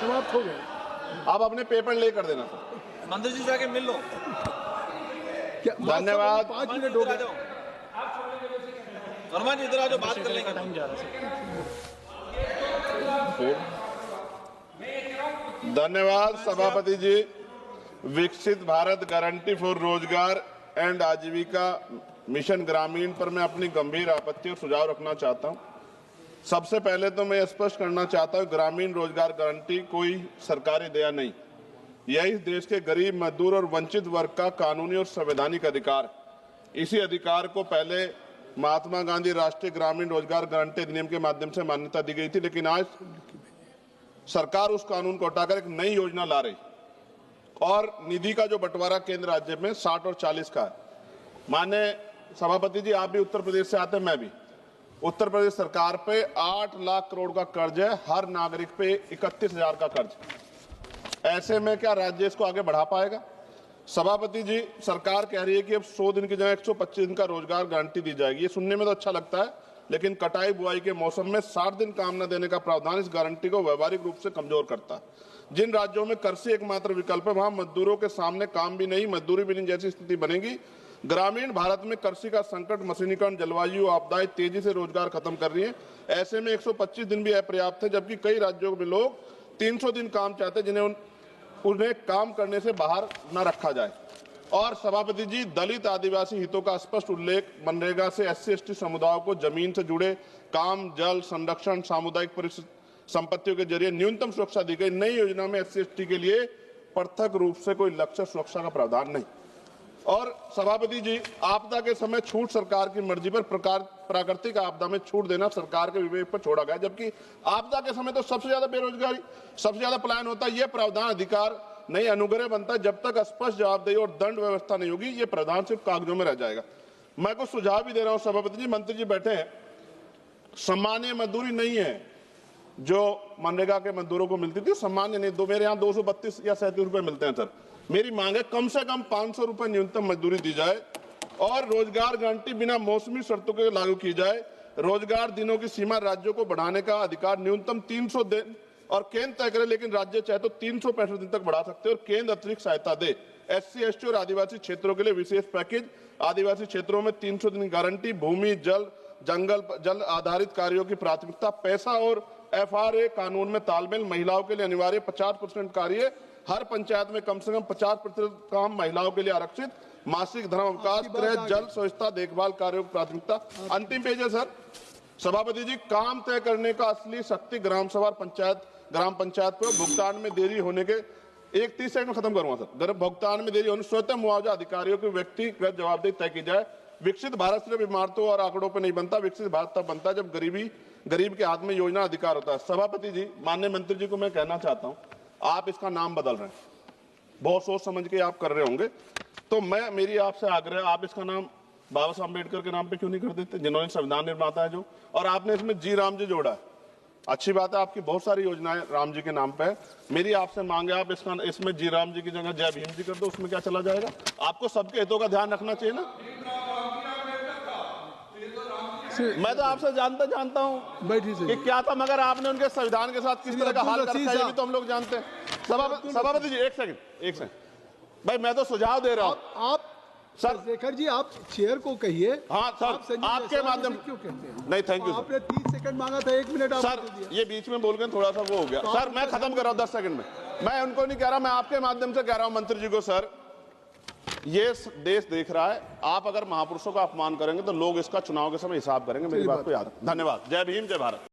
समाप्त हो गए। आप अपने पेपर ले कर देना सर। मंत्री जी से आके मिल लो। धन्यवाद। 5 मिनट हो गए। वर्मा जी इधर आ जाओ, बात कर लेंगे। टाइम जा रहा है। धन्यवाद सभापति जी। विकसित भारत गारंटी फॉर रोजगार एंड आजीविका मिशन ग्रामीण पर मैं अपनी गंभीर आपत्ति और सुझाव रखना चाहता हूं। सबसे पहले तो मैं स्पष्ट करना चाहता हूं, ग्रामीण रोजगार गारंटी कोई सरकारी दया नहीं, यह इस देश के गरीब, मजदूर और वंचित वर्ग का कानूनी और संवैधानिक अधिकार है। इसी अधिकार को पहले महात्मा गांधी राष्ट्रीय ग्रामीण रोजगार गारंटी अधिनियम के माध्यम से मान्यता दी गई थी, लेकिन आज सरकार उस कानून को हटाकर एक नई योजना ला रही और निधि का जो बंटवारा केंद्र राज्य में 60 और 40 का है। माननीय सभापति जी, आप भी उत्तर प्रदेश से आते हैं, मैं भी। उत्तर प्रदेश सरकार पे 8 लाख करोड़ का कर्ज है, हर नागरिक पे 31,000 का कर्ज। ऐसे में क्या राज्य इसको आगे बढ़ा पाएगा? सभापति जी, सरकार कह रही है कि अब 100 दिन की जगह 125 दिन का रोजगार गारंटी दी जाएगी। ये सुनने में तो अच्छा लगता है, लेकिन कटाई बुआई के मौसम में 60 दिन काम न देने का प्रावधान इस गारंटी को व्यवहारिक रूप से कमजोर करता है। जिन राज्यों में कृषि एकमात्र विकल्प है, वहां मजदूरों के सामने काम भी नहीं, मजदूरी भी नहीं जैसी स्थिति बनेगी। ग्रामीण भारत में कृषि का संकट, मशीनीकरण, जलवायु आपदाएं तेजी से रोजगार खत्म कर रही है। ऐसे में 125 दिन भी अपर्याप्त है, जबकि कई राज्यों में लोग 300 दिन काम चाहते हैं, जिन्हें उन्हें काम करने से बाहर न रखा जाए। और सभापति जी, दलित आदिवासी हितों का स्पष्ट उल्लेख, मनरेगा से SC/ST समुदायों को जमीन से जुड़े काम, जल संरक्षण, सामुदायिक संपत्तियों के जरिए न्यूनतम सुरक्षा दी गई। नई योजना में SC/ST के लिए पृथक रूप से कोई लक्ष्य सुरक्षा का प्रावधान नहीं। और सभापति जी, आपदा के समय छूट सरकार की मर्जी पर, प्राकृतिक आपदा में छूट देना सरकार के विवेक पर छोड़ा गया, जबकि आपदा के समय तो सबसे ज्यादा बेरोजगारी, सबसे ज्यादा पलायन होता है। यह प्रावधान अधिकार नहीं, अनुग्रह बनता है। जब तक स्पष्ट जवाबदेही और दंड व्यवस्था नहीं होगी, ये प्रावधान सिर्फ कागजों में रह जाएगा। मैं कुछ सुझाव भी दे रहा हूं सभापति जी, मंत्री जी बैठे हैं। सामान्य मजदूरी नहीं है जो मनरेगा के मजदूरों को मिलती थी, सामान्य नहीं। मेरे यहाँ 232 या 37 रुपए मिलते हैं सर। मेरी मांग है कम से कम 500 रुपए न्यूनतम मजदूरी दी जाए और रोजगार गारंटी बिना मौसमी शर्तों के लागू की जाए। रोजगार दिनों की सीमा राज्यों को बढ़ाने का अधिकार न्यूनतम 300 दिन और केंद्र तय करे, लेकिन राज्य चाहे तो 365 दिन तक बढ़ा सकते हैं और केंद्र अतिरिक्त सहायता दे। SC/ST और आदिवासी क्षेत्रों के लिए विशेष पैकेज, आदिवासी क्षेत्रों में 300 दिन गारंटी, भूमि, जल, जल आधारित कार्यों की प्राथमिकता, पैसा और FRA कानून में तालमेल, महिलाओं के लिए अनिवार्य 50% कार्य, हर पंचायत में कम से कम 50% काम महिलाओं के लिए आरक्षित, मासिक धर्म अवकाश, गृह, जल, स्वच्छता, देखभाल कार्यों की प्राथमिकता। अंतिम पेज है सर। सभापति जी, काम तय करने का असली शक्ति ग्राम सभा, ग्राम पंचायत पर भुगतान में देरी होने के 30 सेकंड में खत्म करूंगा सर। भुगतान में देरी होने स्वतः मुआवजा अधिकारियों की व्यक्तिगत जवाबदेही तय की जाए। विकसित भारत सिर्फ इमारतों और आंकड़ों पर नहीं बनता, विकसित भारत तब बनता है जब गरीब के हाथ में योजना अधिकार होता है। सभापति जी, माननीय मंत्री जी को मैं कहना चाहता हूं, आप इसका नाम बदल रहे हैं, बहुत सोच समझ के आप कर रहे होंगे, तो मेरी आपसे आग्रह, आप इसका नाम बाबा साहब अम्बेडकर के नाम पे क्यों नहीं कर देते, जिन्होंने संविधान निर्माता है जो, और आपने इसमें जी राम जी जोड़ा है। अच्छी बात है, आपकी बहुत सारी योजनाएं राम जी के नाम पे है। मेरी आपसे मांग है, आप इसमें जी राम जी की जगह जय भीम जी कर दो, उसमें क्या चला जाएगा? आपको सबके हितों का ध्यान रखना चाहिए ना। मैं तो आपसे जानता हूं कि क्या था, मगर आपने उनके संविधान के साथ किस तरह का हाल कर रखा है, ये भी तो हम लोग जानते हैं। सभापति जी, एक सेकंड भाई, मैं तो सुझाव दे रहा हूं। आप सर शेखर जी, आप चेयर को कहिए। हाँ सर, आपके माध्यम क्यों कहते हैं? नहीं, थैंक यू। आपने 30 सेकंड मांगा था, 1 मिनट सर, ये बीच में बोल गए, थोड़ा सा वो हो गया। सर, मैं खत्म कर रहा हूं 10 सेकंड में। मैं उनको नहीं कह रहा, मैं आपके माध्यम से कह रहा हूं मंत्री जी को, सर ये देश देख रहा है, आप अगर महापुरुषों का अपमान करेंगे तो लोग इसका चुनाव के समय हिसाब करेंगे। मेरी बात को याद रखें। धन्यवाद। जय भीम, जय भारत।